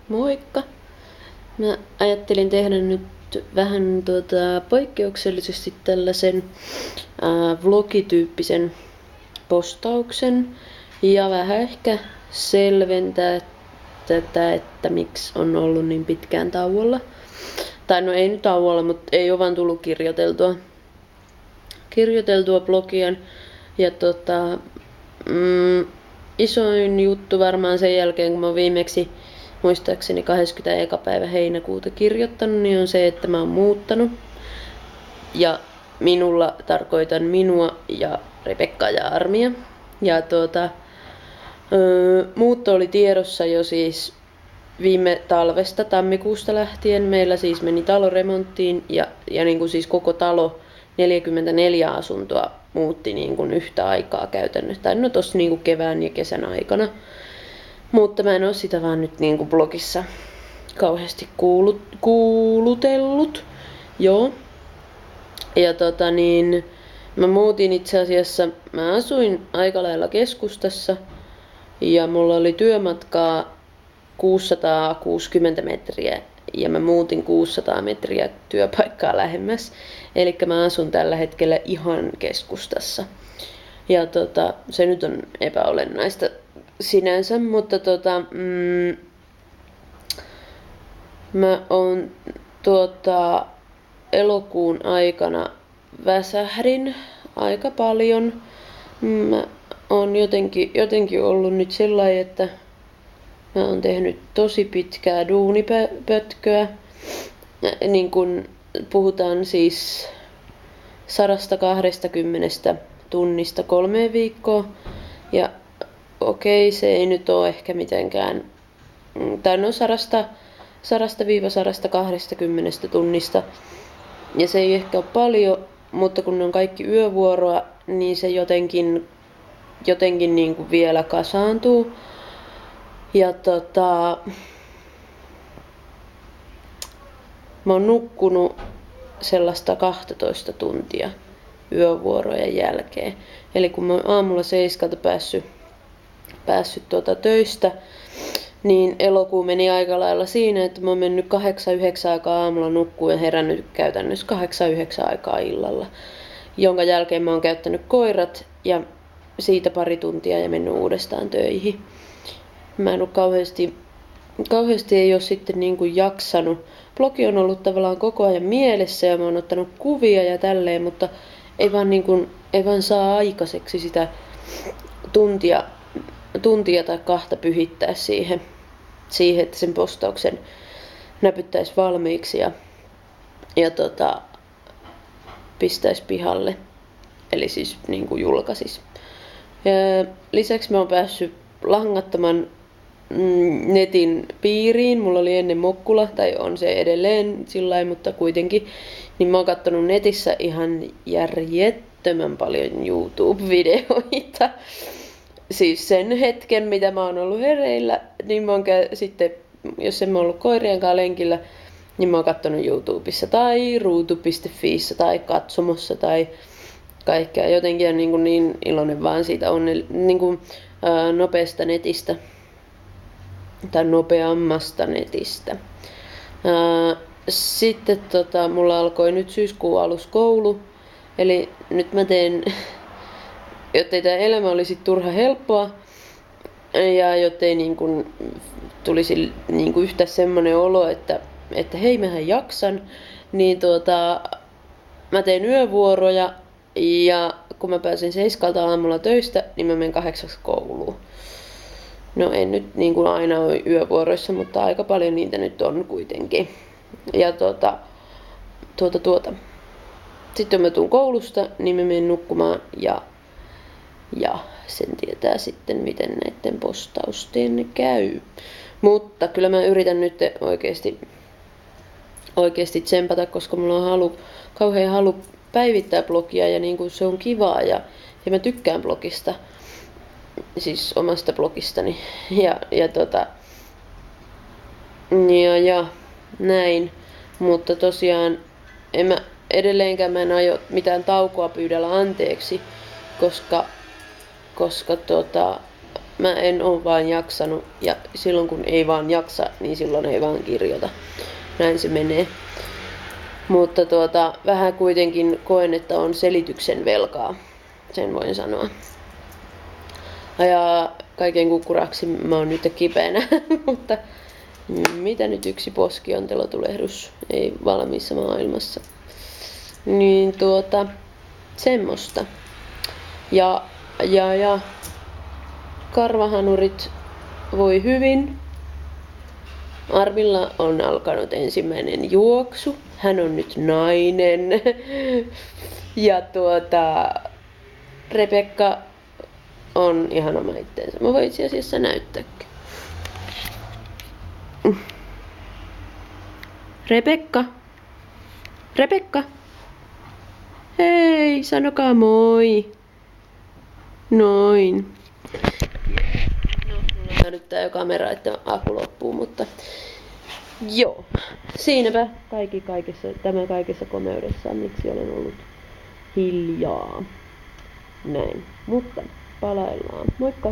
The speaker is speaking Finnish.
Moikka! Mä ajattelin tehdä nyt vähän poikkeuksellisesti tällaisen vlogityyppisen postauksen ja vähän ehkä selventää tätä, että miksi on ollut niin pitkään tauolla. Tai no ei nyt tauolla, mutta ei ole vaan tullut kirjoiteltua blogia. Ja isoin juttu varmaan sen jälkeen, kun mä oon viimeksi muistaakseni 21. päivä heinäkuuta kirjoittanut, niin on se, että mä oon muuttanut. Ja minulla tarkoitan minua ja Rebekkaa ja Armia. Ja muutto oli tiedossa jo siis viime talvesta tammikuusta lähtien. Meillä siis meni talo remonttiin ja niin kuin siis koko talo 44 asuntoa muutti niin kuin yhtä aikaa käytännössä. Tai no tossa niin kuin kevään ja kesän aikana. Mutta mä en oo sitä vaan nyt niin kuin blogissa kauheasti kuulutellut. Joo. Ja mä muutin itse asiassa, mä asuin aika lailla keskustassa ja mulla oli työmatkaa 660 metriä ja mä muutin 600 metriä työpaikkaa lähemmäs. Eli mä asun tällä hetkellä ihan keskustassa. Ja se nyt on epäolennaista sinänsä, mutta mä oon elokuun aikana väsähdin aika paljon. Mä oon jotenkin ollut nyt sellainen, että mä oon tehnyt tosi pitkää duunipötköä. Niin kun puhutaan siis 120 tunnista 3 viikkoa. Ja okei, se ei nyt ole ehkä mitenkään, tai no 100-120 tunnista. Ja se ei ehkä ole paljon, mutta kun ne on kaikki yövuoroa, niin se jotenkin niin kuin vielä kasaantuu. Ja mä oon nukkunut sellaista 12 tuntia yövuorojen jälkeen. Eli kun mä oon aamulla 7 päässyt töistä, niin elokuu meni aika lailla siinä, että mä oon mennyt 8-9 aikaa aamulla nukkuun ja herännyt käytännössä 8-9 aikaa illalla. Jonka jälkeen mä oon käyttänyt koirat ja siitä pari tuntia ja mennyt uudestaan töihin. Mä en ole kauheasti ei ole sitten niin kuin jaksanut. Blogi on ollut tavallaan koko ajan mielessä ja mä oon ottanut kuvia ja tälleen, mutta ei vaan saa aikaiseksi sitä tuntia tai 2 pyhittää siihen, että sen postauksen näpyttäisi valmiiksi ja pistäisi pihalle. Eli siis niin kuin julkaisis. Lisäksi mä oon päässyt langattoman netin piiriin. Mulla oli ennen Mokkula, tai on se edelleen sillain, mutta kuitenkin. Niin mä oon kattonut netissä ihan järjettömän paljon YouTube-videoita. Siis sen hetken, mitä mä oon ollut hereillä, niin mä oon sitten, jos en mä ollut koirien kanssa lenkillä, niin mä oon kattonut YouTubessa tai ruutu.fiissä tai katsomossa tai kaikkea. Jotenkin on niin iloinen vaan siitä nopeasta netistä tai nopeammasta netistä. Sitten mulla alkoi nyt syyskuun alussa koulu, eli nyt mä teen, jottei tämä elämä olisi turha helppoa ja jottei tulisi yhtä semmoinen olo, että hei, mähän jaksan, niin mä teen yövuoroja ja kun mä pääsen 7 aamulla töistä, niin mä menen 8 kouluun. No en nyt aina ole yövuoroissa, mutta aika paljon niitä nyt on kuitenkin. Ja Sitten kun mä tuun koulusta, niin mä menen nukkumaan ja sen tietää sitten, miten näiden postausten käy. Mutta kyllä mä yritän nyt oikeasti tsempata, koska mulla on kauhean halu päivittää blogia ja se on kivaa ja mä tykkään blogista. Siis omasta blogistani. Ja näin. Mutta tosiaan edelleenkään mä en aio mitään taukoa pyydellä anteeksi, koska mä en oo vaan jaksanut ja silloin kun ei vaan jaksa, niin silloin ei vaan kirjoita. Näin se menee. Mutta vähän kuitenkin koen, että on selityksen velkaa. Sen voin sanoa. Ja kaiken kukkuraksi mä oon nyt kipeänä, mutta mitä nyt yksi poskiontelotulehdus ei valmiissa maailmassa. Niin semmoista. Ja karvahanurit voi hyvin. Arvilla on alkanut ensimmäinen juoksu. Hän on nyt nainen. Ja Rebekka on ihan oma itteensä. Mä voin itse asiassa näyttääkin. Rebekka! Rebekka! Hei, sanokaa moi! Noin. No, mulla näyttää jo kamera, että akku loppuu, mutta joo. Siinäpä tämä kaikessa komeudessaan, miksi olen ollut hiljaa. Näin. Mutta palaillaan. Moikka!